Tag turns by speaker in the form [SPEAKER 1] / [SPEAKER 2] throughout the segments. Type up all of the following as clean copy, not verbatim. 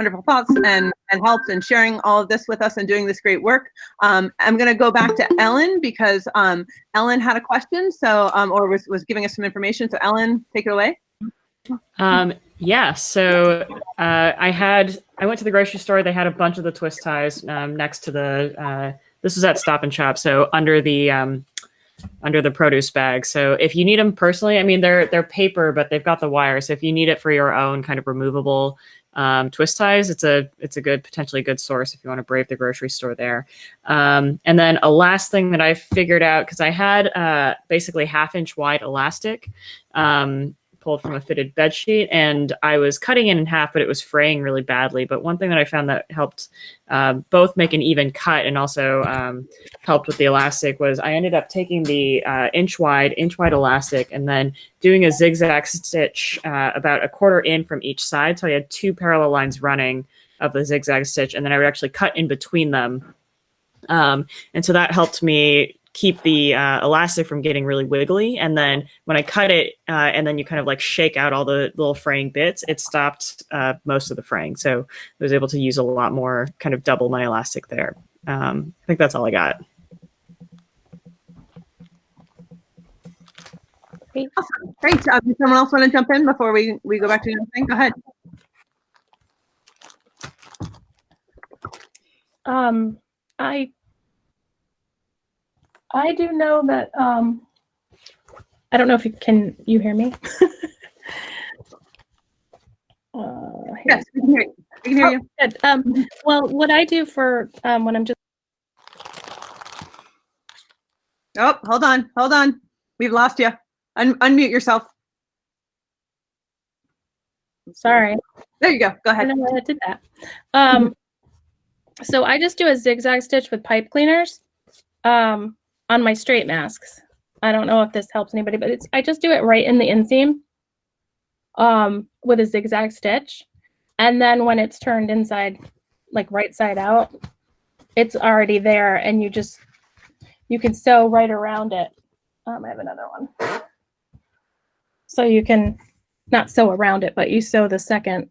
[SPEAKER 1] wonderful thoughts and helps and sharing all of this with us and doing this great work. I'm going to go back to Ellen because Ellen had a question, so or was giving us some information. So Ellen, take it away.
[SPEAKER 2] Yeah, so I went to the grocery store. They had a bunch of the twist ties next to the, this was at Stop and Shop, so under the produce bag. So if you need them personally, I mean, they're paper, but they've got the wire. So if you need it for your own kind of removable twist ties, it's a potentially good source if you want to brave the grocery store there. And then a last thing that I figured out, because I had basically 1/2 inch wide elastic pulled from a fitted bed sheet, and I was cutting it in half, but it was fraying really badly. But one thing that I found that helped both make an even cut and also helped with the elastic was I ended up taking the inch wide elastic and then doing a zigzag stitch about 1/4 in from each side. So I had 2 parallel lines running of the zigzag stitch, and then I would actually cut in between them. And so that helped me keep the elastic from getting really wiggly. And then when I cut it and then you kind of like shake out all the little fraying bits, it stopped most of the fraying. So I was able to use a lot more, kind of double my elastic there. I think that's all I got.
[SPEAKER 1] Awesome. Great. Does someone else want to jump in before we go back to the other thing? Go ahead.
[SPEAKER 3] I do know that, I don't know if can you hear me?
[SPEAKER 1] Yes, we can hear you. We can hear you.
[SPEAKER 3] Good. Well, what I do for when I'm just...
[SPEAKER 1] Oh, hold on. We've lost you. Unmute yourself.
[SPEAKER 3] Sorry.
[SPEAKER 1] There you go. Go ahead.
[SPEAKER 3] I don't know why I did that. So I just do a zigzag stitch with pipe cleaners on my straight masks. I don't know if this helps anybody, but I just do it right in the inseam with a zigzag stitch. And then when it's turned inside, like right side out, it's already there, and you can sew right around it. I have another one. So you can not sew around it, but you sew the second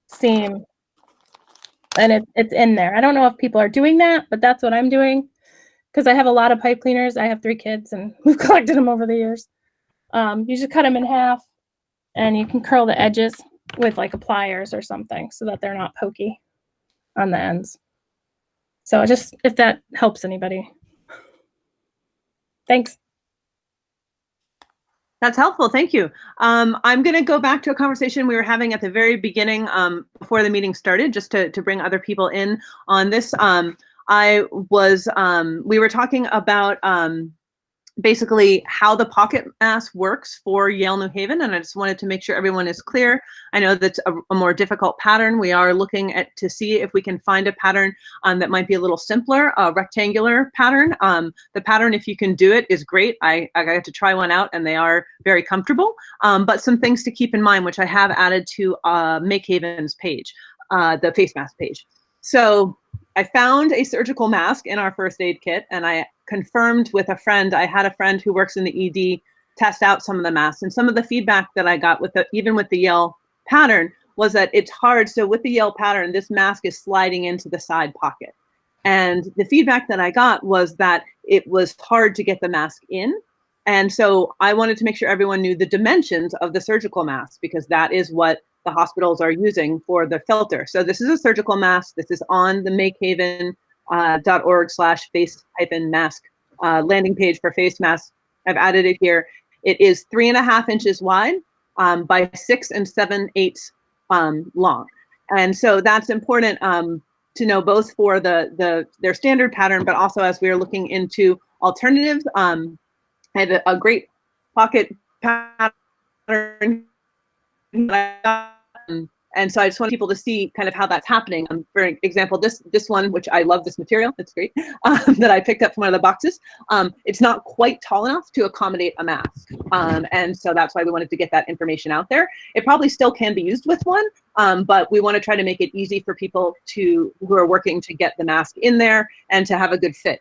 [SPEAKER 3] seam, and it's in there. I don't know if people are doing that, but that's what I'm doing because I have a lot of pipe cleaners. I have 3 kids, and we've collected them over the years. You just cut them in half, and you can curl the edges with like a pliers or something so that they're not pokey on the ends. So just if that helps anybody. Thanks.
[SPEAKER 1] That's helpful. Thank you. I'm going to go back to a conversation we were having at the very beginning before the meeting started, just to bring other people in on this. We were talking about basically how the pocket mask works for Yale New Haven, and I just wanted to make sure everyone is clear. I know that's a more difficult pattern. We are looking to see if we can find a pattern that might be a little simpler, a rectangular pattern. The pattern, if you can do it, is great. I got to try one out, and they are very comfortable. But some things to keep in mind, which I have added to MakeHaven's page, the face mask page. So I found a surgical mask in our first aid kit, and I confirmed with a friend. I had a friend who works in the ED test out some of the masks, and some of the feedback that I got even with the Yale pattern was that it's hard. So with the Yale pattern, this mask is sliding into the side pocket. And the feedback that I got was that it was hard to get the mask in. And so I wanted to make sure everyone knew the dimensions of the surgical mask, because that is what the hospitals are using for the filter. So this is a surgical mask. This is on the makehaven.org/face-mask landing page for face masks. I've added it here. It is 3.5 inches wide by 6 7/8 long. And so that's important to know, both for their standard pattern, but also as we are looking into alternatives. I have a great pocket pattern. And so I just want people to see kind of how that's happening. For example, this one, which I love this material, it's great, that I picked up from one of the boxes. It's not quite tall enough to accommodate a mask. And so that's why we wanted to get that information out there. It probably still can be used with one, but we want to try to make it easy for people who are working to get the mask in there and to have a good fit.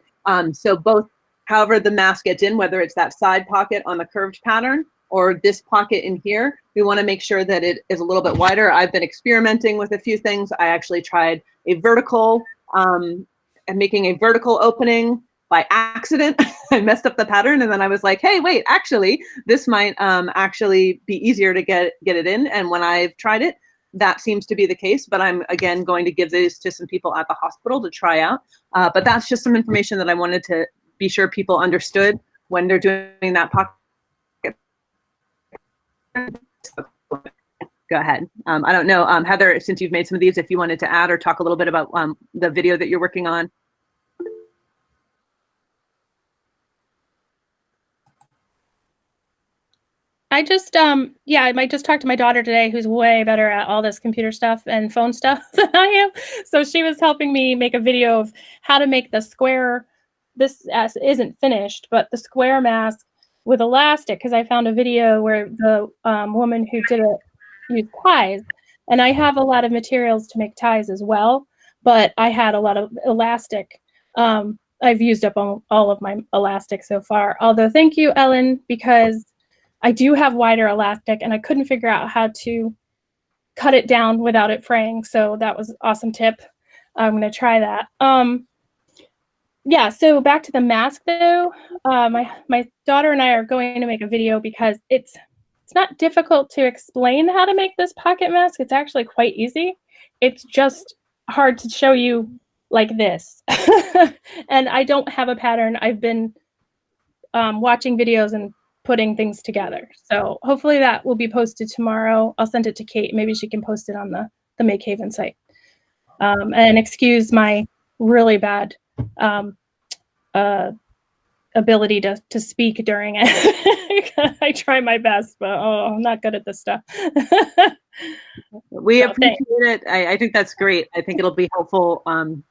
[SPEAKER 1] So both, however the mask gets in, whether it's that side pocket on the curved pattern, or this pocket in here, we want to make sure that it is a little bit wider. I've been experimenting with a few things. I actually tried a vertical and making a vertical opening by accident. I messed up the pattern, and then I was like, hey, wait, actually, this might actually be easier to get it in. And when I've tried it, that seems to be the case, but I'm, again, going to give these to some people at the hospital to try out. But that's just some information that I wanted to be sure people understood when they're doing that pocket. Go ahead. I don't know, Heather, since you've made some of these, if you wanted to add or talk a little bit about the video that you're working on.
[SPEAKER 3] I just, yeah, I might just talk to my daughter today, who's way better at all this computer stuff and phone stuff than I am. So she was helping me make a video of how to make the square, this isn't finished, but the square mask with elastic, because I found a video where the woman who did it used ties. And I have a lot of materials to make ties as well, but I had a lot of elastic. I've used up all of my elastic so far. Although, thank you, Ellen, because I do have wider elastic and I couldn't figure out how to cut it down without it fraying. So that was an awesome tip. I'm going to try that. Yeah, so back to the mask though. My daughter and I are going to make a video because it's not difficult to explain how to make this pocket mask. It's actually quite easy. It's just hard to show you like this. And I don't have a pattern. I've been watching videos and putting things together. So hopefully that will be posted tomorrow. I'll send it to Kate. Maybe she can post it on the MakeHaven site. And excuse my really bad ability to speak during it. I try my best, but I'm not good at this stuff.
[SPEAKER 1] We appreciate it. I think that's great. I think it'll be helpful.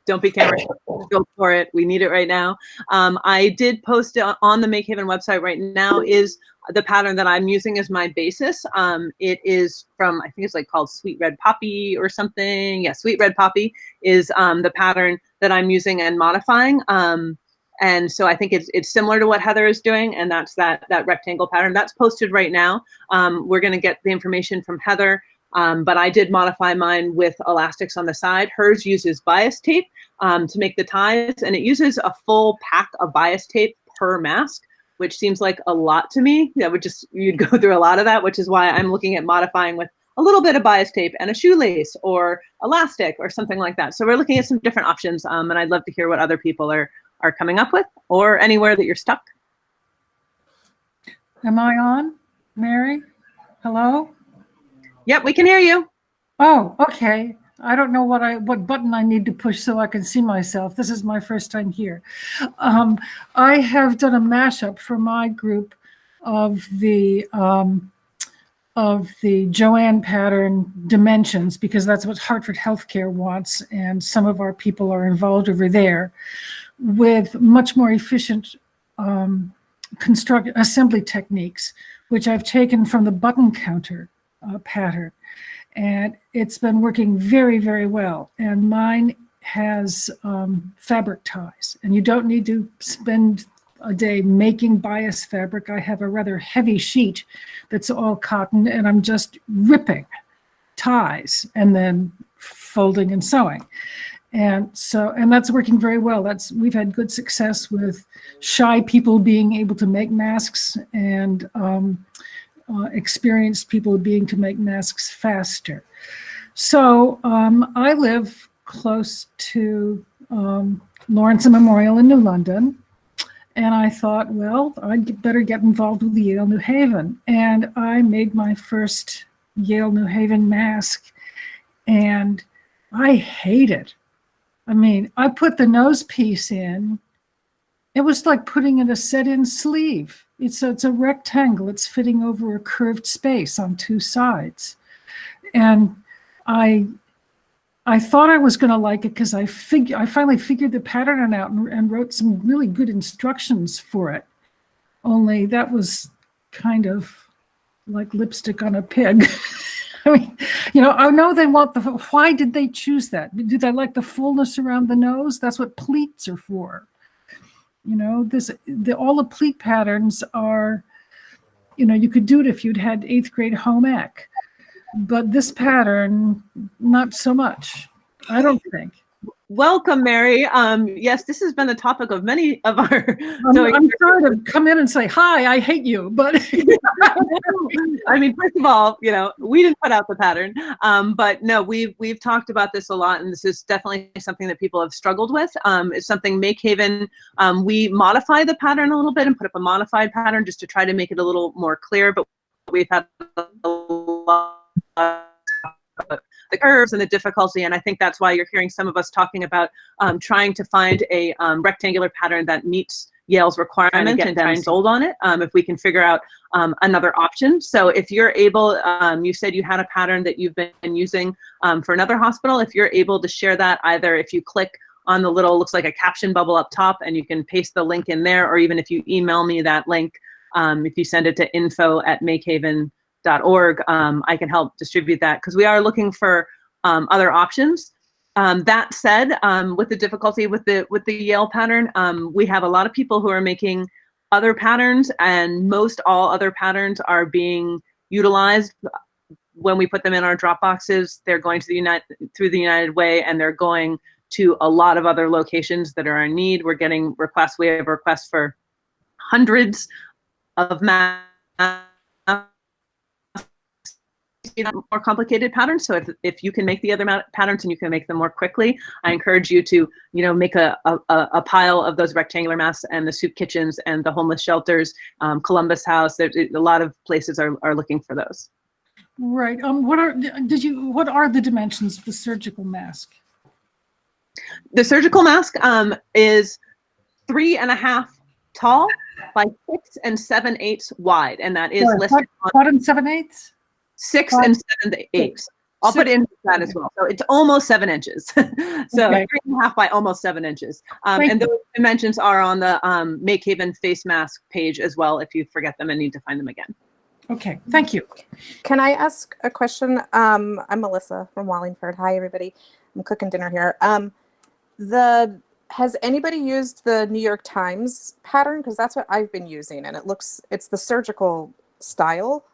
[SPEAKER 1] Don't be camera shy. Go for it. We need it right now. I did post it on the MakeHaven website right now is the pattern that I'm using as my basis. It is from, I think it's like called Sweet Red Poppy or something. Yeah, Sweet Red Poppy is the pattern that I'm using and modifying. And so I think it's similar to what Heather is doing, and that's that rectangle pattern. That's posted right now. We're going to get the information from Heather, but I did modify mine with elastics on the side. Hers uses bias tape to make the ties, and it uses a full pack of bias tape per mask, which seems like a lot to me. That would just, you'd go through a lot of that, which is why I'm looking at modifying with a little bit of bias tape and a shoelace or elastic or something like that. So we're looking at some different options, and I'd love to hear what other people are coming up with, or anywhere that you're stuck.
[SPEAKER 4] Am I on, Mary? Hello?
[SPEAKER 1] Yep, we can hear you.
[SPEAKER 4] Oh, okay. I don't know what button I need to push so I can see myself. This is my first time here. I have done a mashup for my group of the Joanne pattern dimensions, because that's what Hartford Healthcare wants, and some of our people are involved over there, with much more efficient assembly techniques, which I've taken from the button counter pattern. And it's been working very, very well. And mine has fabric ties. And you don't need to spend a day making bias fabric. I have a rather heavy sheet that's all cotton, and I'm just ripping ties and then folding and sewing. And that's working very well. We've had good success with shy people being able to make masks, and experienced people being to make masks faster. So I live close to Lawrence Memorial in New London, and I thought, well, I'd better get involved with the Yale New Haven. And I made my first Yale New Haven mask, and I hate it. I mean, I put the nose piece in. It was like putting in a set-in sleeve. It's a rectangle. It's fitting over a curved space on two sides. And I thought I was going to like it because I finally figured the pattern out and wrote some really good instructions for it. Only that was kind of like lipstick on a pig. I mean, I know they want why did they choose that? Do they like the fullness around the nose? That's what pleats are for. All the pleat patterns are, you could do it if you'd had 8th grade home ec. But this pattern, not so much, I don't think.
[SPEAKER 1] Welcome, Mary. Yes, this has been the topic of many of our.
[SPEAKER 4] I'm sorry to come in and say, hi, I hate you, but.
[SPEAKER 1] I mean, first of all, we didn't put out the pattern, but no, we've talked about this a lot, and this is definitely something that people have struggled with. It's something MakeHaven, we modify the pattern a little bit and put up a modified pattern just to try to make it a little more clear, but we've had a lot of the curves and the difficulty, and I think that's why you're hearing some of us talking about trying to find a rectangular pattern that meets Yale's requirement and getting sold on it, if we can figure out another option. So if you're able, you said you had a pattern that you've been using for another hospital, if you're able to share that, either if you click on the little, looks like a caption bubble up top, and you can paste the link in there, or even if you email me that link, if you send it to info@makehaven.org, I can help distribute that, because we are looking for other options. That said, with the difficulty with the Yale pattern, we have a lot of people who are making other patterns, and most all other patterns are being utilized when we put them in our drop boxes. They're going to through the United Way, and they're going to a lot of other locations that are in need. We're getting requests. We have requests for hundreds of more complicated patterns. So if you can make the other patterns and you can make them more quickly, I encourage you to make a pile of those rectangular masks, and the soup kitchens and the homeless shelters, Columbus House. A lot of places are looking for those.
[SPEAKER 4] Right. What are the dimensions of the surgical mask?
[SPEAKER 1] The surgical mask is 3.5 tall by 6 7/8 wide, and that is listed on
[SPEAKER 4] 4 7/8.
[SPEAKER 1] 6 7/8. I'll put in that as well. So it's almost 7 inches. So
[SPEAKER 4] Okay.
[SPEAKER 1] 3.5 by almost 7 inches. And those dimensions are on the MakeHaven face mask page as well, if you forget them and need to find them again.
[SPEAKER 4] Okay, thank you.
[SPEAKER 5] Can I ask a question? I'm Melissa from Wallingford. Hi, everybody. I'm cooking dinner here. Has anybody used the New York Times pattern? Because that's what I've been using, and it's the surgical style.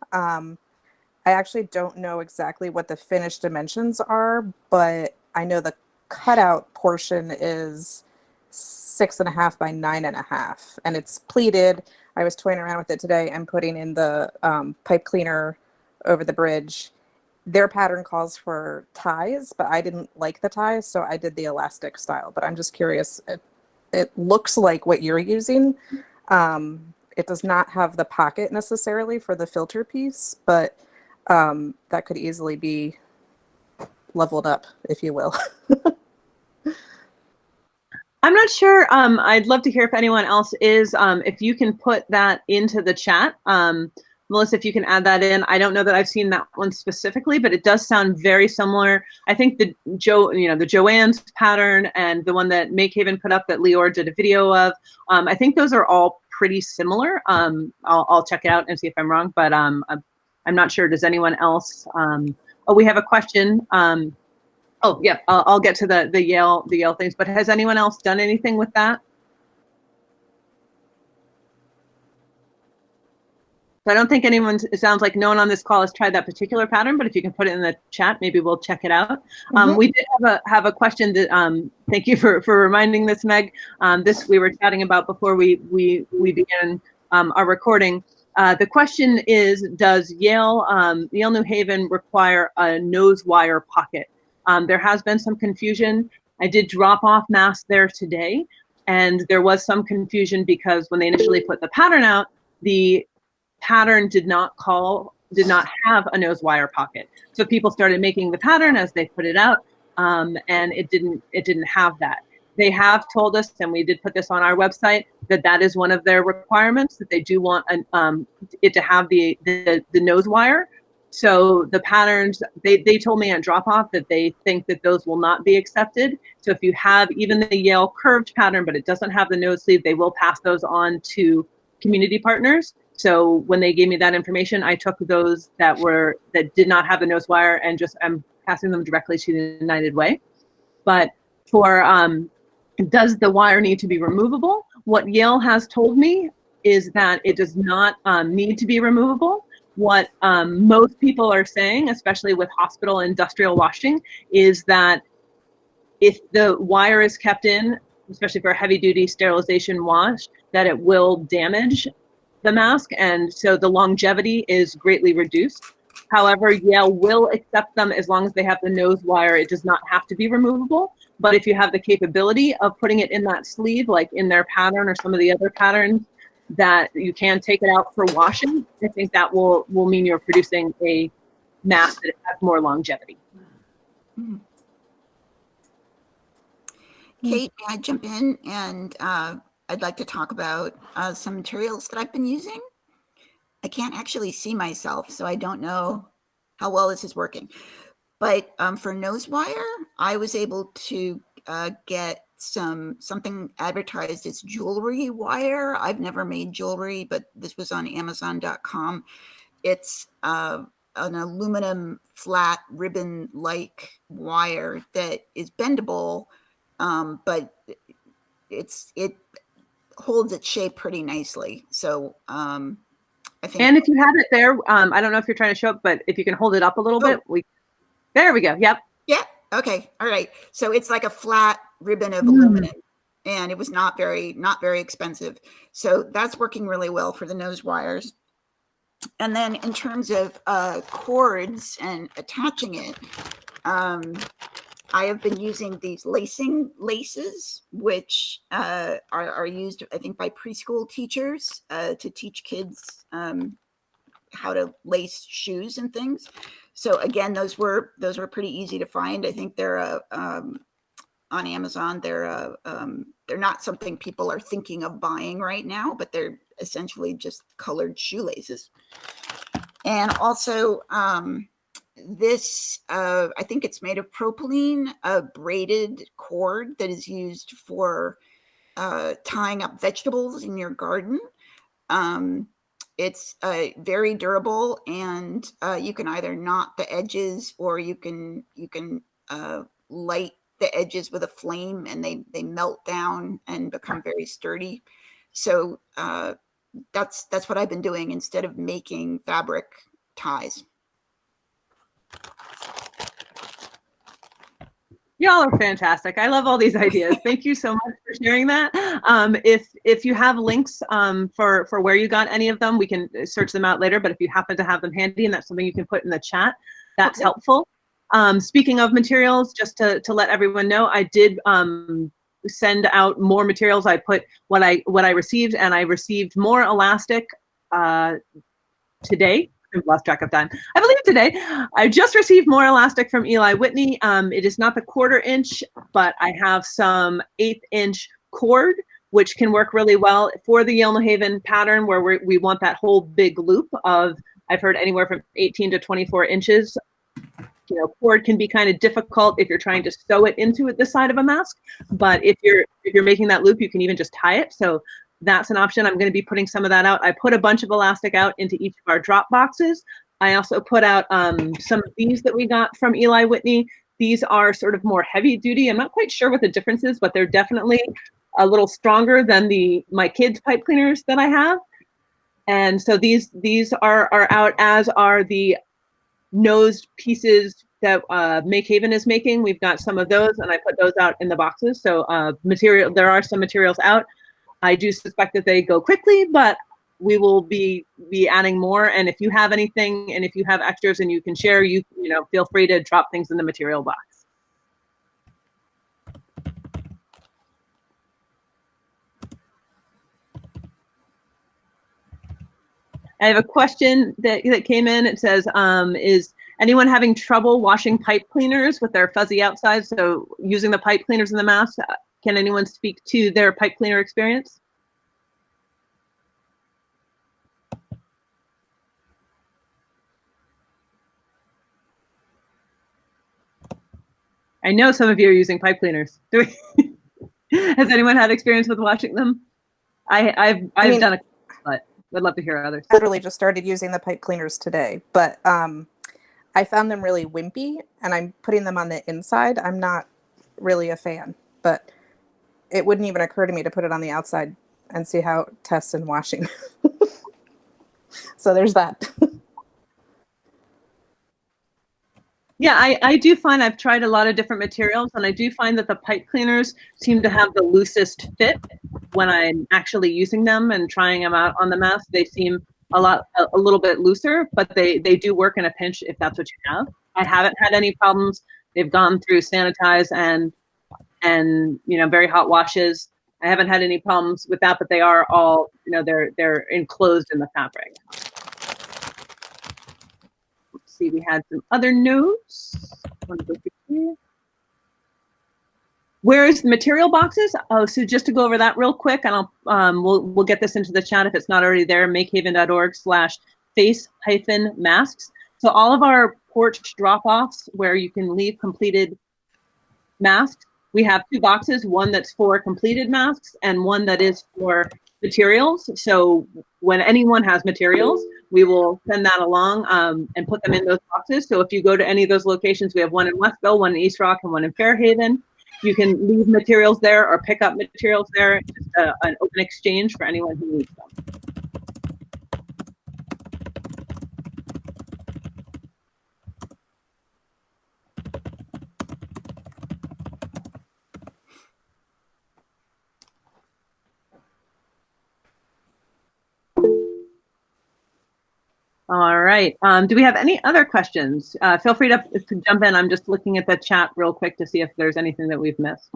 [SPEAKER 5] I actually don't know exactly what the finished dimensions are, but I know the cutout portion is 6.5 by 9.5, and it's pleated. I was toying around with it today and putting in the pipe cleaner over the bridge. Their pattern calls for ties, but I didn't like the ties, so I did the elastic style. But I'm just curious, it looks like what you're using. It does not have the pocket necessarily for the filter piece, but that could easily be leveled up, if you will.
[SPEAKER 1] I'm not sure. I'd love to hear if anyone else is, if you can put that into the chat. Melissa, if you can add that in. I don't know that I've seen that one specifically, but it does sound very similar. I think the Joanne's pattern and the one that MakeHaven put up that Lior did a video of, I think those are all pretty similar. I'll check it out and see if I'm wrong, but I'm not sure. Does anyone else? Oh, we have a question. Oh, yeah, I'll get to the Yale things, but has anyone else done anything with that? So I don't think it sounds like no one on this call has tried that particular pattern, but if you can put it in the chat, maybe we'll check it out. We did have a question that, thank you for reminding this, Meg. This we were chatting about before we began our recording. The question is, does Yale New Haven require a nose wire pocket? There has been some confusion. I did drop off masks there today, and there was some confusion because when they initially put the pattern out, the pattern did not have a nose wire pocket. So people started making the pattern as they put it out, and it didn't have that. They have told us, and we did put this on our website, that is one of their requirements, that they do want it to have the nose wire. So the patterns, they told me at drop-off that they think that those will not be accepted. So if you have even the Yale curved pattern, but it doesn't have the nose sleeve, they will pass those on to community partners. So when they gave me that information, I took those that did not have the nose wire and just I'm passing them directly to the United Way. But for does the wire need to be removable? What Yale has told me is that it does not need to be removable. What most people are saying, especially with hospital industrial washing, is that if the wire is kept in, especially for a heavy duty sterilization wash, that it will damage the mask, and so the longevity is greatly reduced. However, Yale will accept them as long as they have the nose wire. It does not have to be removable, but if you have the capability of putting it in that sleeve, like in their pattern or some of the other patterns, that you can take it out for washing, I think that will mean you're producing a mask that has more longevity.
[SPEAKER 6] Kate, may I jump in? And I'd like to talk about some materials that I've been using. I can't actually see myself, so I don't know how well this is working. But for nose wire, I was able to get something advertised as jewelry wire. I've never made jewelry, but this was on Amazon.com. It's an aluminum flat ribbon-like wire that is bendable, but it holds its shape pretty nicely. So I think.
[SPEAKER 1] And if you have it there, I don't know if you're trying to show up, but if you can hold it up a little bit, there we go. Yep.
[SPEAKER 6] Yeah. Okay. All right. So it's like a flat ribbon of aluminum, and it was not very expensive. So that's working really well for the nose wires. And then in terms of cords and attaching it, I have been using these laces, which are used, I think, by preschool teachers to teach kids how to lace shoes and things. So again, those were pretty easy to find. I think they're on Amazon. They're not something people are thinking of buying right now, but they're essentially just colored shoelaces. And also, this, I think it's made of propylene, a braided cord that is used for tying up vegetables in your garden. It's very durable, and you can either knot the edges, or you can light the edges with a flame, and they melt down and become very sturdy. So that's what I've been doing instead of making fabric ties.
[SPEAKER 1] Y'all are fantastic. I love all these ideas. Thank you so much for sharing that. If you have links for where you got any of them, we can search them out later. But if you happen to have them handy and that's something you can put in the chat, that's helpful. Speaking of materials, just to let everyone know, I did send out more materials. I put what I received, and I received more elastic today. I've lost track of time. I believe today. I just received more elastic from Eli Whitney. It is not the 1/4 inch, but I have some 1/8 inch cord, which can work really well for the Yale New Haven pattern, where we want that whole big loop of, I've heard anywhere from 18 to 24 inches. You know, cord can be kind of difficult if you're trying to sew it into the side of a mask, but if you're making that loop, you can even just tie it. So that's an option. I'm going to be putting some of that out. I put a bunch of elastic out into each of our drop boxes. I also put out some of these that we got from Eli Whitney. These are sort of more heavy duty. I'm not quite sure what the difference is, but they're definitely a little stronger than my kids' pipe cleaners that I have. And so these are out, as are the nosed pieces that MakeHaven is making. We've got some of those, and I put those out in the boxes. So there are some materials out. I do suspect that they go quickly, but we will be adding more. And if you have anything, and if you have extras and you can share, you know, feel free to drop things in the material box. I have a question that came in. It says, is anyone having trouble washing pipe cleaners with their fuzzy outside? So using the pipe cleaners in the mask, can anyone speak to their pipe cleaner experience? I know some of you are using pipe cleaners. Has anyone had experience with washing them? I've done a, but would love to hear others.
[SPEAKER 5] I literally just started using the pipe cleaners today, but I found them really wimpy, and I'm putting them on the inside. I'm not really a fan, but it wouldn't even occur to me to put it on the outside and see how it tests in washing. So there's that.
[SPEAKER 1] Yeah, I do find I've tried a lot of different materials, and I do find that the pipe cleaners seem to have the loosest fit when I'm actually using them and trying them out on the mask. They seem a little bit looser, but they do work in a pinch if that's what you have. I haven't had any problems. They've gone through sanitize and very hot washes. I haven't had any problems with that, but they are all, they're enclosed in the fabric. Let's see, we had some other notes. Where's the material boxes? Oh, so just to go over that real quick, and we'll get this into the chat if it's not already there. MakeHaven.org/face-masks. So all of our porch drop-offs where you can leave completed masks, we have 2 boxes, one that's for completed masks and one that is for materials. So when anyone has materials, we will send that along and put them in those boxes. So if you go to any of those locations, we have one in Westville, one in East Rock, and one in Fairhaven. You can leave materials there or pick up materials there. It's just an open exchange for anyone who needs them. All right. Do we have any other questions? Feel free to jump in. I'm just looking at the chat real quick to see if there's anything that we've missed.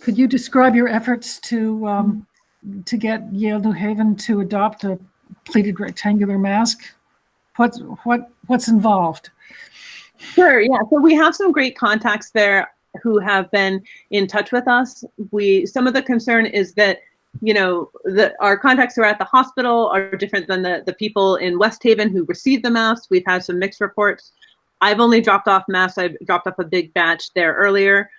[SPEAKER 4] Could you describe your efforts to get Yale New Haven to adopt a pleated rectangular mask? What's involved?
[SPEAKER 1] Sure. Yeah. So we have some great contacts there who have been in touch with us. Some of the concern is that our contacts who are at the hospital are different than the people in West Haven who received the masks. We've had some mixed reports. I've only dropped off masks. I dropped off a big batch there earlier.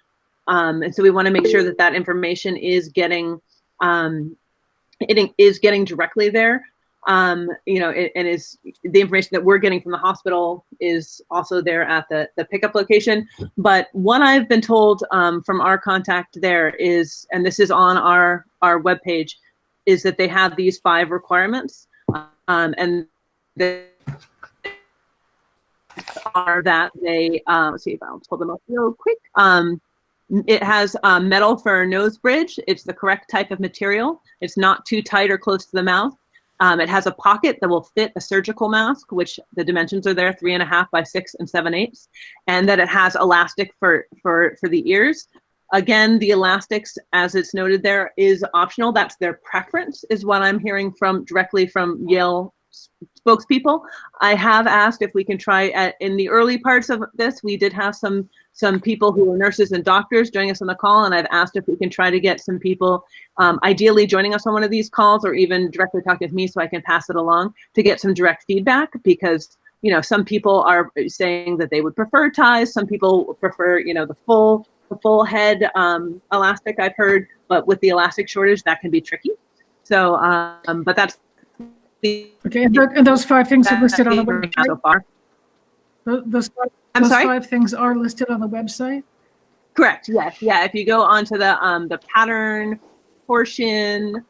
[SPEAKER 1] And so we want to make sure that information is getting directly there. And is the information that we're getting from the hospital is also there at the pickup location. But what I've been told from our contact there is, and this is on our webpage, is that they have these 5 requirements, and they are that they let's see if I'll pull them up real quick. It has metal for nose bridge. It's the correct type of material. It's not too tight or close to the mouth. It has a pocket that will fit a surgical mask, which the dimensions are there, 3.5 by 6 7/8, and that it has elastic for the ears. Again, the elastics, as it's noted there, is optional. That's their preference, is what I'm hearing directly from Yale spokespeople. I have asked if we can try in the early parts of this. We did have some people who were nurses and doctors joining us on the call, and I've asked if we can try to get some people ideally joining us on one of these calls, or even directly talk with me so I can pass it along to get some direct feedback, because some people are saying that they would prefer ties, some people prefer the full head elastic, I've heard, but with the elastic shortage that can be tricky. So but that's
[SPEAKER 4] okay, and those 5 things are listed on the website
[SPEAKER 1] so far.
[SPEAKER 4] Those 5 things are listed on the website?
[SPEAKER 1] Correct. Yes. Yeah. If you go onto the pattern portion,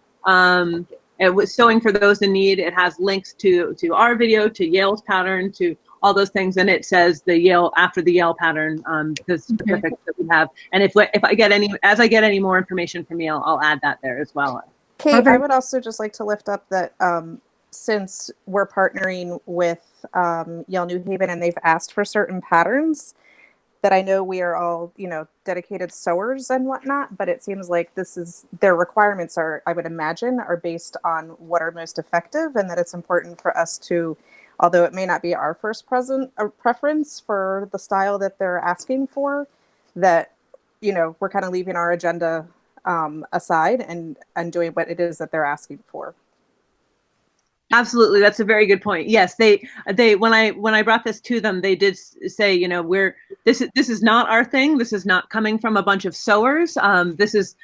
[SPEAKER 1] it was sewing for those in need. It has links to our video, to Yale's pattern, to all those things, and it says the Yale pattern, the specifics that we have. And if I get any more information from Yale, I'll add that there as well.
[SPEAKER 5] Kate, I would also just like to lift up that since we're partnering with Yale New Haven and they've asked for certain patterns, that I know we are all, dedicated sewers and whatnot, but it seems like their requirements are, I would imagine, are based on what are most effective, and that it's important for us to, although it may not be our first preference for the style that they're asking for, that, we're kind of leaving our agenda aside and doing what it is that they're asking for.
[SPEAKER 1] Absolutely, that's a very good point. Yes, they when I brought this to them, they did say, this is not our thing. This is not coming from a bunch of sewers. This is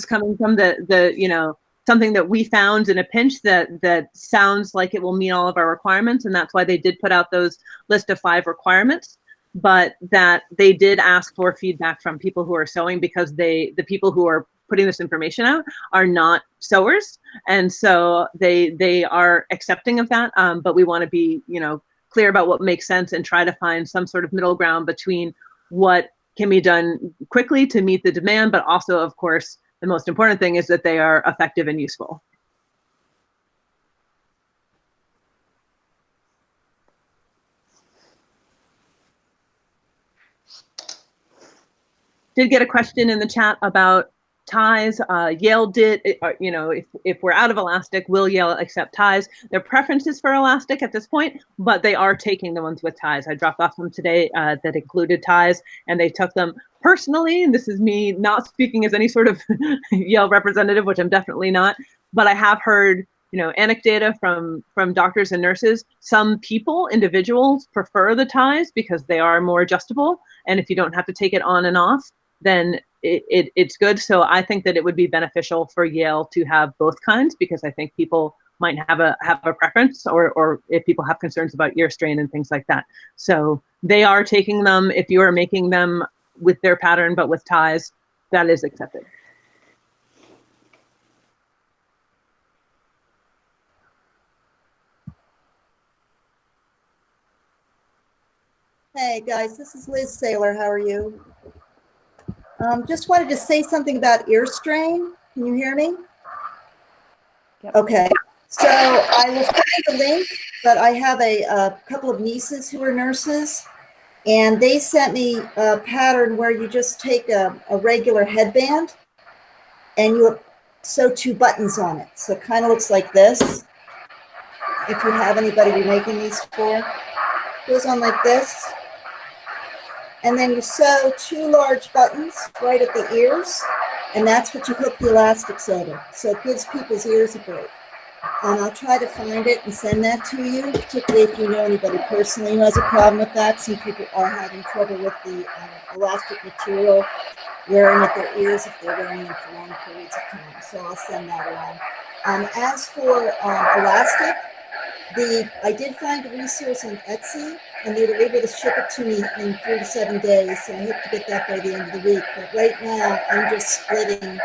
[SPEAKER 1] coming from the something that we found in a pinch that sounds like it will meet all of our requirements, and that's why they did put out those list of 5 requirements. But that they did ask for feedback from people who are sewing, because the people who are putting this information out are not sewers, and so they are accepting of that. But we want to be, clear about what makes sense and try to find some sort of middle ground between what can be done quickly to meet the demand, but also, of course, the most important thing is that they are effective and useful. Did get a question in the chat about ties. Yale did, if we're out of elastic, will Yale accept ties? Their preference is for elastic at this point, but they are taking the ones with ties. I dropped off some today that included ties, and they took them personally. And this is me not speaking as any sort of Yale representative, which I'm definitely not, but I have heard anecdata from doctors and nurses. Some individuals prefer the ties because they are more adjustable. And if you don't have to take it on and off, then it's good. So I think that it would be beneficial for Yale to have both kinds, because I think people might have a preference, or if people have concerns about ear strain and things like that. So they are taking them. If you are making them with their pattern but with ties, that is accepted.
[SPEAKER 7] Hey guys, this is Liz Saylor. How are you? Just wanted to say something about ear strain. Can you hear me?
[SPEAKER 1] Yep.
[SPEAKER 7] Okay. So I will find a link, but I have a couple of nieces who are nurses, and they sent me a pattern where you just take a regular headband and you sew 2 buttons on it. So it kind of looks like this. If you have anybody you're making these for, it goes on like this. And then you sew 2 large buttons right at the ears, and that's what you hook the elastics over. So it gives people's ears a break. And I'll try to find it and send that to you, particularly if you know anybody personally who has a problem with that. Some people are having trouble with the elastic material wearing at their ears if they're wearing them for long periods of time. So I'll send that along. As for elastic, I did find a resource on Etsy, and they were able to ship it to me in 3 to 7 days. So I hope to get that by the end of the week. But right now, I'm just splitting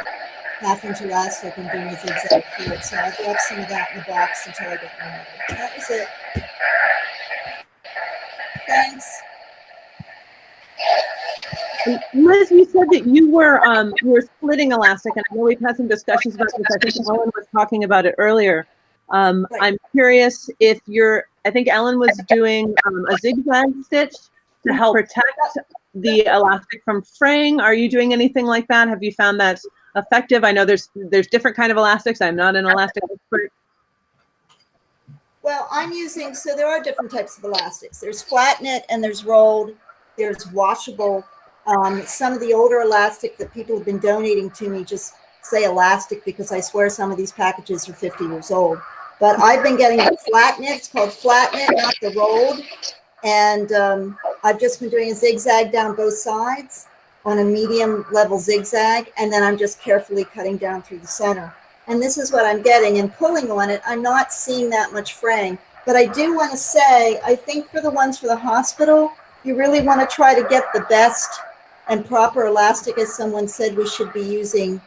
[SPEAKER 7] 1/2 inch elastic and doing a zigzag through it. So I'll grab some of that in the box until I get one. That was it. Thanks.
[SPEAKER 1] Liz, you said that you were splitting elastic, and I know we've had some discussions about this. I think Ellen was talking about it earlier. Right. I'm curious if I think Ellen was doing a zigzag stitch to help protect the elastic from fraying. Are you doing anything like that? Have you found that's effective? I know there's different kind of elastics. I'm not an elastic expert.
[SPEAKER 7] Well, so there are different types of elastics. There's flat knit and there's rolled. There's washable. Some of the older elastic that people have been donating to me just say elastic because I swear some of these packages are 50 years old. But I've been getting the flat knit. It's called flat knit, not the rolled. And I've just been doing a zigzag down both sides on a medium level zigzag. And then I'm just carefully cutting down through the center. And this is what I'm getting. And pulling on it, I'm not seeing that much fraying. But I do want to say, I think for the ones for the hospital, you really want to try to get the best and proper elastic. As someone said, we should be using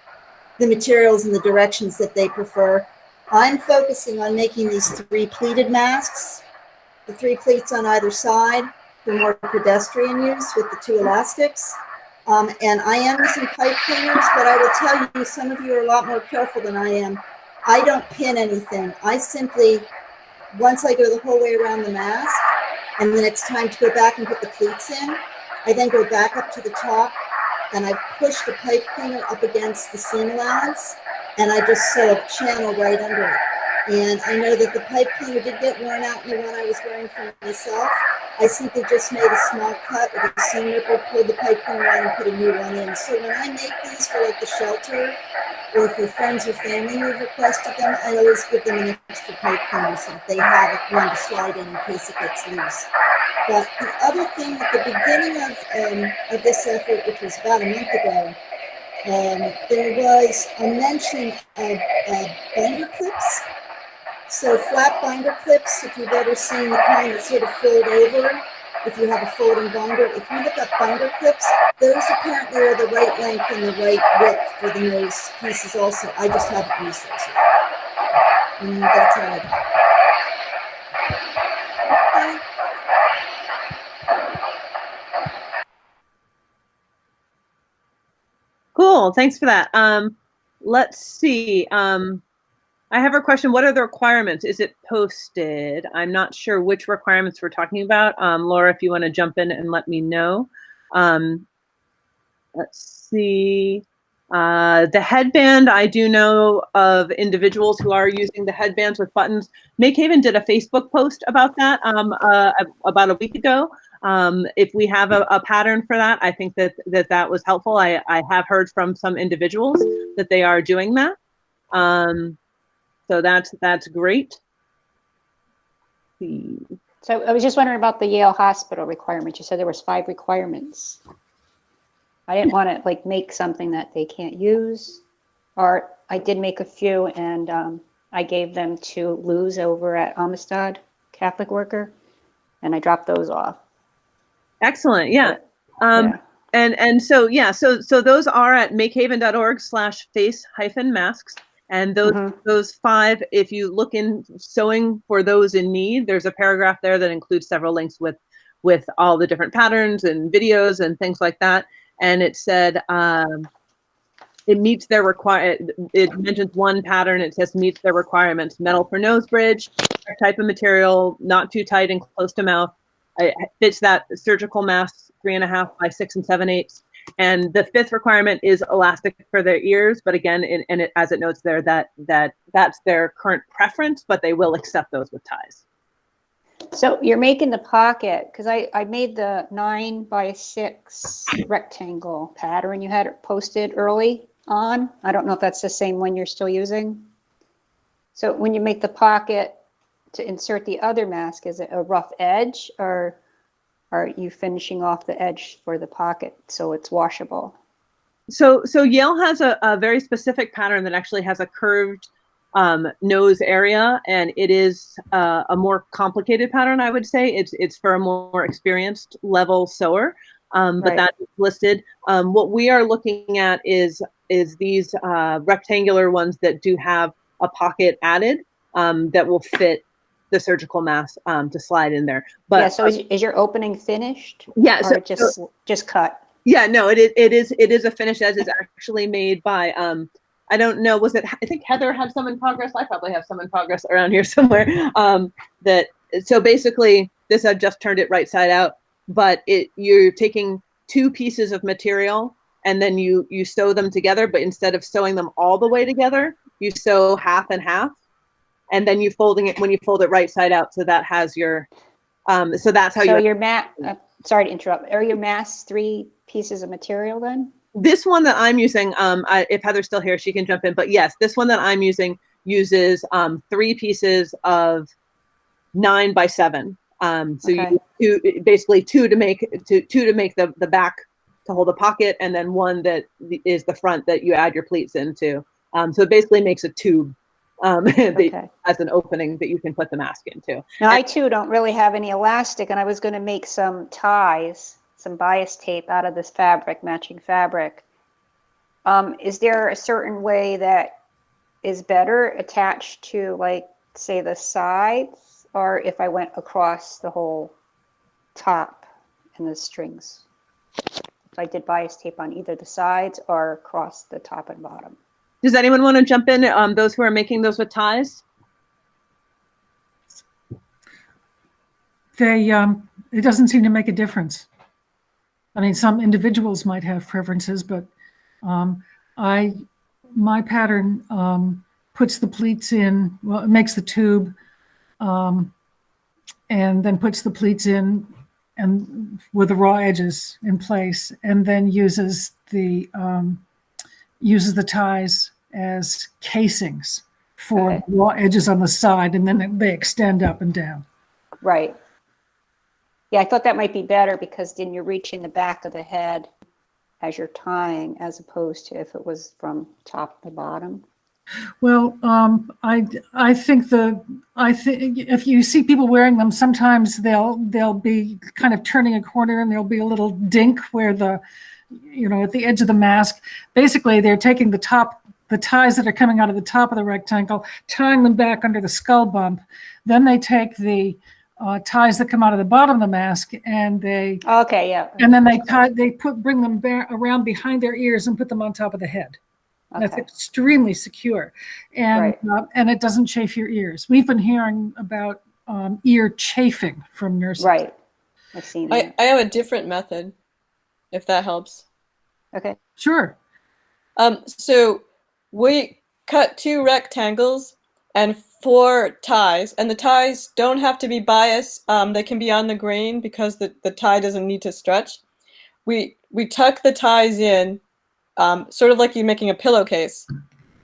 [SPEAKER 7] the materials and the directions that they prefer. I'm focusing on making these 3 pleated masks, the 3 pleats on either side for more pedestrian use with the 2 elastics. And I am using pipe cleaners, but I will tell you, some of you are a lot more careful than I am. I don't pin anything. I simply, once I go the whole way around the mask, and then it's time to go back and put the pleats in, I then go back up to the top, and I push the pipe cleaner up against the seam allowance, and I just sew a channel right under it. And I know that the pipe cleaner did get worn out in the one I was wearing for myself. I simply just made a small cut with a seam ripper, pulled the pipe cleaner out, and put a new one in. So when I make these for like the shelter, or for friends or family who've requested them, I always give them an extra pipe cleaner so that they have one to slide in case it gets loose. But the other thing at the beginning of this effort, which was about a month ago, there was a mention of binder clips. So flat binder clips, if you've ever seen the kind that sort of fold over if you have a folding binder. If you look up binder clips, those apparently are the right length and the right width for the nose pieces also. I just haven't used those yet. And that's all I got. Okay.
[SPEAKER 1] Cool. Thanks for that. Let's see. I have a question. What are the requirements? Is it posted? I'm not sure which requirements we're talking about. Laura, if you want to jump in and let me know. Let's see. The headband, I do know of individuals who are using the headbands with buttons. MakeHaven did a Facebook post about that about a week ago. If we have a pattern for that, I think that was helpful. I have heard from some individuals that they are doing that. So that's great.
[SPEAKER 8] So I was just wondering about the Yale Hospital requirements. You said there was 5 requirements. I didn't want to like make something that they can't use, or I did make a few, and I gave them to Luz over at Amistad Catholic Worker, and I dropped those off.
[SPEAKER 1] Excellent. Yeah.
[SPEAKER 8] Yeah.
[SPEAKER 1] And so yeah, so those are at makehaven.org/face-masks. And those 5, if you look in sewing for those in need, there's a paragraph there that includes several links with all the different patterns and videos and things like that. And it said it meets their it mentions one pattern. It says meets their requirements: metal for nose bridge, type of material, not too tight and close to mouth. It fits that surgical mask 3.5 by 6 7/8. And the 5th requirement is elastic for their ears, but again, as it notes there, that's their current preference, but they will accept those with ties.
[SPEAKER 8] So you're making the pocket, because I made the 9 by 6 rectangle pattern. You had it posted early on. I don't know if that's the same one you're still using. So when you make the pocket to insert the other mask, is it a rough edge, or are you finishing off the edge for the pocket so it's washable?
[SPEAKER 1] So Yale has a very specific pattern that actually has a curved nose area, and it is a more complicated pattern, I would say. It's for a more experienced level sewer, but
[SPEAKER 8] Right.
[SPEAKER 1] that's listed. What we are looking at is these rectangular ones that do have a pocket added that will fit the surgical mask to slide in there. But
[SPEAKER 8] yeah, so is your opening finished?
[SPEAKER 1] Yeah,
[SPEAKER 8] or just cut?
[SPEAKER 1] Yeah, no, it is a finish as is actually made by I don't know, I think Heather had some in progress. I probably have some in progress around here somewhere. So basically this, I've just turned it right side out, but you're taking 2 pieces of material and then you sew them together, but instead of sewing them all the way together, you sew half and half, and then you fold it right side out. So that has your so that's how
[SPEAKER 8] your sorry to interrupt. Are your masks 3 pieces of material then?
[SPEAKER 1] This one that I'm using, if Heather's still here, she can jump in. But yes, this one that I'm using uses 3 pieces of 9 by 7. So
[SPEAKER 8] Okay.
[SPEAKER 1] you basically 2 to make the back to hold a pocket, and then 1 that is the front that you add your pleats into. So it basically makes a tube that has an opening that you can put the mask into.
[SPEAKER 8] Now, I too don't really have any elastic, and I was going to make some ties, some bias tape out of this fabric, matching fabric. Is there a certain way that is better attached to, like, say, the sides, or if I went across the whole top and the strings? If I did bias tape on either the sides or across the top and bottom.
[SPEAKER 1] Does anyone want to jump in? Those who are making those with ties?
[SPEAKER 4] It doesn't seem to make a difference. I mean, some individuals might have preferences, but my pattern puts the pleats in. Well, it makes the tube, and then puts the pleats in, and with the raw edges in place, and then uses the ties as casings for raw edges on the side, and then they extend up and down.
[SPEAKER 8] Right. Yeah, I thought that might be better, because then you're reaching the back of the head as you're tying, as opposed to if it was from top to bottom.
[SPEAKER 4] Well, I think if you see people wearing them, sometimes they'll be kind of turning a corner and there'll be a little dink where at the edge of the mask. Basically, they're taking the ties that are coming out of the top of the rectangle, tying them back under the skull bump. Then they take the ties that come out of the bottom of the mask and then they bring them around behind their ears and put them on top of the head. Okay. That's extremely secure, and it doesn't chafe your ears. We've been hearing about ear chafing from nurses.
[SPEAKER 8] Right, I've seen that.
[SPEAKER 9] I have a different method, if that helps.
[SPEAKER 8] Okay.
[SPEAKER 4] Sure.
[SPEAKER 9] So we cut 2 rectangles and 4 ties, and the ties don't have to be biased. They can be on the grain because the tie doesn't need to stretch. We tuck the ties in. Sort of like you're making a pillowcase,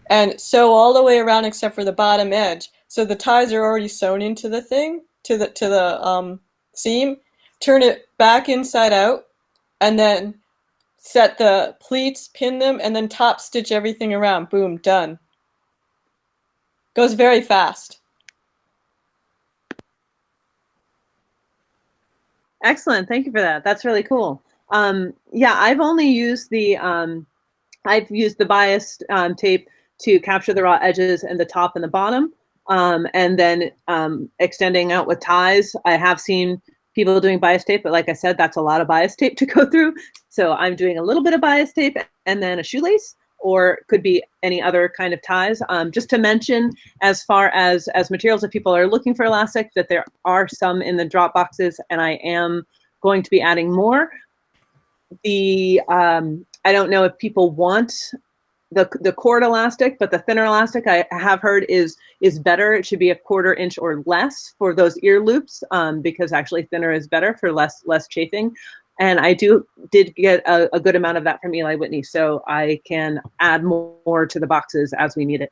[SPEAKER 9] and sew all the way around except for the bottom edge. So the ties are already sewn into the thing, to the seam. Turn it back inside out, and then set the pleats, pin them, and then top stitch everything around. Boom, done. Goes very fast.
[SPEAKER 1] Excellent. Thank you for that. That's really cool. Yeah, I've only used I've used the biased tape to capture the raw edges and the top and the bottom, and then extending out with ties. I have seen people doing bias tape, but like I said, that's a lot of bias tape to go through. So I'm doing a little bit of bias tape and then a shoelace, or could be any other kind of ties. Just to mention, as far as materials, if people are looking for elastic, that there are some in the drop boxes, and I am going to be adding more. I don't know if people want the cord elastic, but the thinner elastic I have heard is better. It should be a 1/4 inch or less for those ear loops, because actually thinner is better for less chafing. And I did get a good amount of that from Eli Whitney, so I can add more to the boxes as we need it.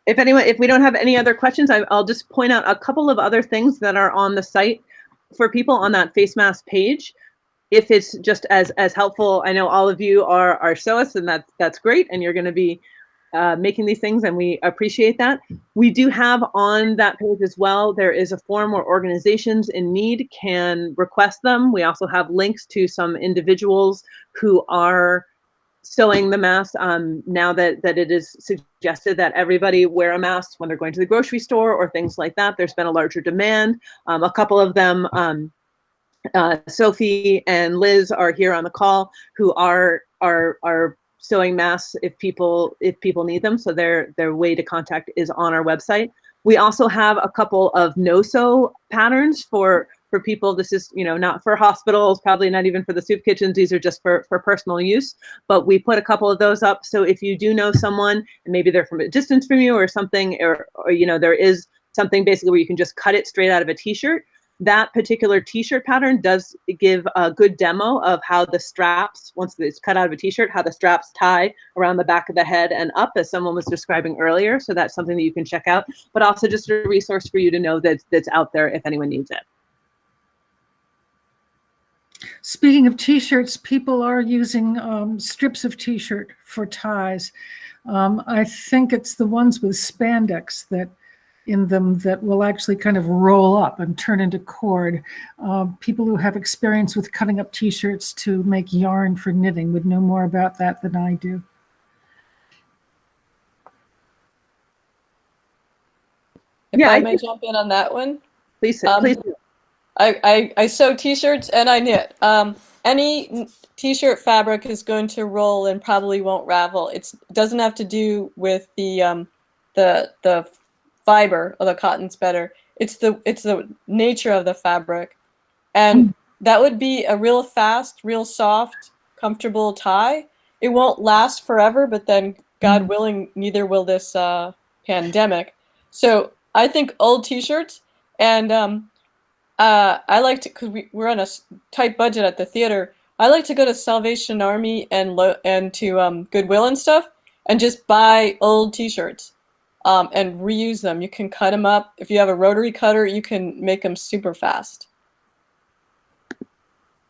[SPEAKER 1] If we don't have any other questions, I'll just point out a couple of other things that are on the site for people on that face mask page. If it's just as helpful, I know all of you are sewists, and that's great, and you're going to be making these things, and we appreciate that. We do have on that page as well, there is a form where organizations in need can request them. We also have links to some individuals who are sewing the mask. Now that it is suggested that everybody wear a mask when they're going to the grocery store or things like that, there's been a larger demand. A couple of them, Sophie and Liz, are here on the call, who are sewing masks if people need them. So their way to contact is on our website. We also have a couple of no-sew patterns for people. This is, not for hospitals, probably not even for the soup kitchens. These are just for personal use, but we put a couple of those up. So if you do know someone, and maybe they're from a distance from you or something, or there is something basically where you can just cut it straight out of a t-shirt. That particular t-shirt pattern does give a good demo of how the straps, once it's cut out of a t-shirt, how the straps tie around the back of the head and up, as someone was describing earlier. So that's something that you can check out, but also just a resource for you to know that's out there if anyone needs it.
[SPEAKER 4] Speaking of t-shirts, people are using strips of t-shirt for ties. I think it's the ones with spandex in them that will actually kind of roll up and turn into cord. People who have experience with cutting up t-shirts to make yarn for knitting would know more about that than I do.
[SPEAKER 9] If I may jump in on that one.
[SPEAKER 1] Please do.
[SPEAKER 9] I sew t-shirts and I knit. Any t-shirt fabric is going to roll and probably won't ravel. It doesn't have to do with the fiber, or the cotton's better. It's the nature of the fabric, and that would be a real fast, real soft, comfortable tie. It won't last forever, but then, God willing, neither will this pandemic. So I think old t-shirts, and I like to, because we're on a tight budget at the theater, I like to go to Salvation Army and to Goodwill and stuff, and just buy old t-shirts. and reuse them. You can cut them up. If you have a rotary cutter, you can make them super fast.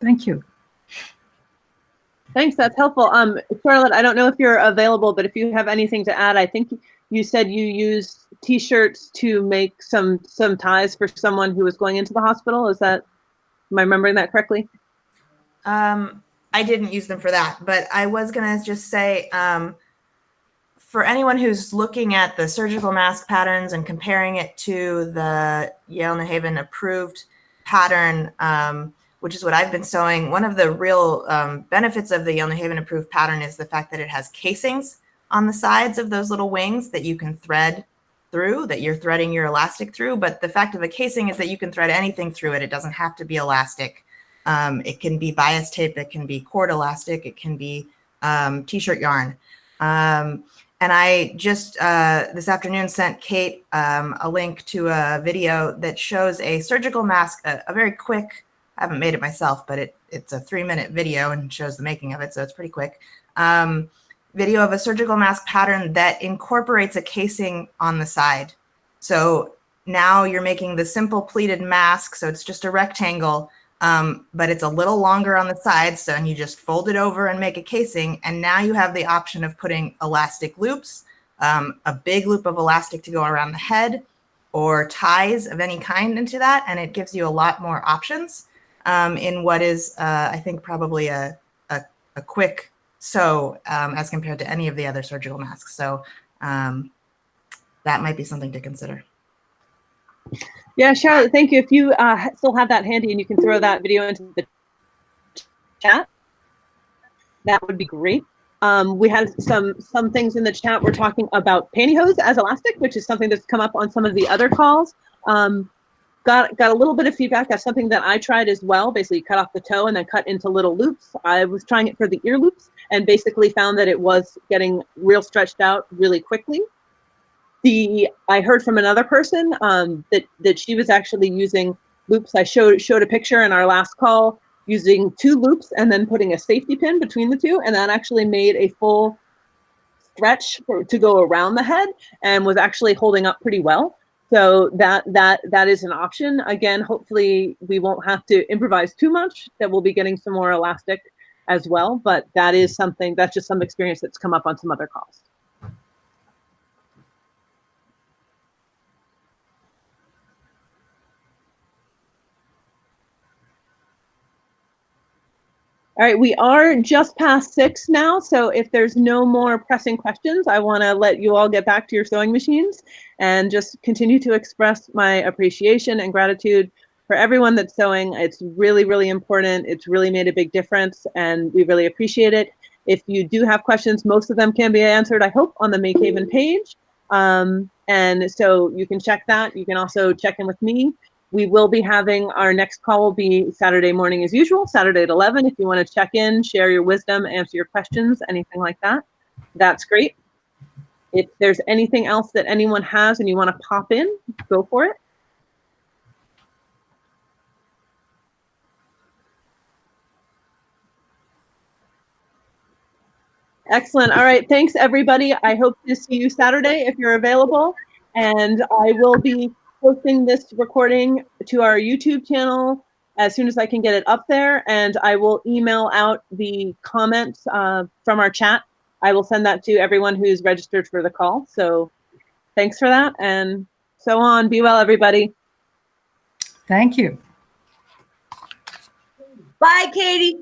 [SPEAKER 4] Thank you.
[SPEAKER 1] Thanks, that's helpful. Charlotte, I don't know if you're available, but if you have anything to add, I think you said you used T-shirts to make some ties for someone who was going into the hospital. Am I remembering that correctly?
[SPEAKER 10] I didn't use them for that, but I was gonna just say, for anyone who's looking at the surgical mask patterns and comparing it to the Yale New Haven approved pattern, which is what I've been sewing, one of the real benefits of the Yale New Haven approved pattern is the fact that it has casings on the sides of those little wings that you can thread through, that you're threading your elastic through. But the fact of a casing is that you can thread anything through it. It doesn't have to be elastic. It can be bias tape, it can be cord elastic, it can be t-shirt yarn. And I just this afternoon sent Kate a link to a video that shows a surgical mask, a very quick, I haven't made it myself, but it's a 3-minute video and shows the making of it, so it's pretty quick. Video of a surgical mask pattern that incorporates a casing on the side. So now you're making the simple pleated mask, so it's just a rectangle, but it's a little longer on the sides, so and you just fold it over and make a casing, and now you have the option of putting elastic loops, a big loop of elastic to go around the head, or ties of any kind into that, and it gives you a lot more options in what is, I think, probably a quick sew as compared to any of the other surgical masks. So that might be something to consider.
[SPEAKER 1] Yeah, Charlotte, thank you. If you still have that handy and you can throw that video into the chat, that would be great. We had some things in the chat. We're talking about pantyhose as elastic, which is something that's come up on some of the other calls. Got a little bit of feedback. That's something that I tried as well. Basically cut off the toe and then cut into little loops. I was trying it for the ear loops and basically found that it was getting real stretched out really quickly. I heard from another person that she was actually using loops. I showed a picture in our last call using 2 loops and then putting a safety pin between the 2, and that actually made a full stretch to go around the head and was actually holding up pretty well. So that is an option. Again, hopefully we won't have to improvise too much, that we'll be getting some more elastic as well, but that is something, that's just some experience that's come up on some other calls. All right, we are just past 6 now, so if there's no more pressing questions, I want to let you all get back to your sewing machines and just continue to express my appreciation and gratitude for everyone that's sewing. It's really, really important. It's really made a big difference, and we really appreciate it. If you do have questions, most of them can be answered, I hope, on the MakeHaven page. And so you can check that. You can also check in with me. We will be having our next call will be Saturday morning as usual, Saturday at 11. If you want to check in, share your wisdom, answer your questions, anything like that, that's great. If there's anything else that anyone has and you want to pop in, go for it. Excellent. All right. Thanks, everybody. I hope to see you Saturday if you're available. And I will be posting this recording to our YouTube channel as soon as I can get it up there. And I will email out the comments from our chat. I will send that to everyone who's registered for the call. So thanks for that. And so on. Be well, everybody.
[SPEAKER 4] Thank you.
[SPEAKER 11] Bye, Katie.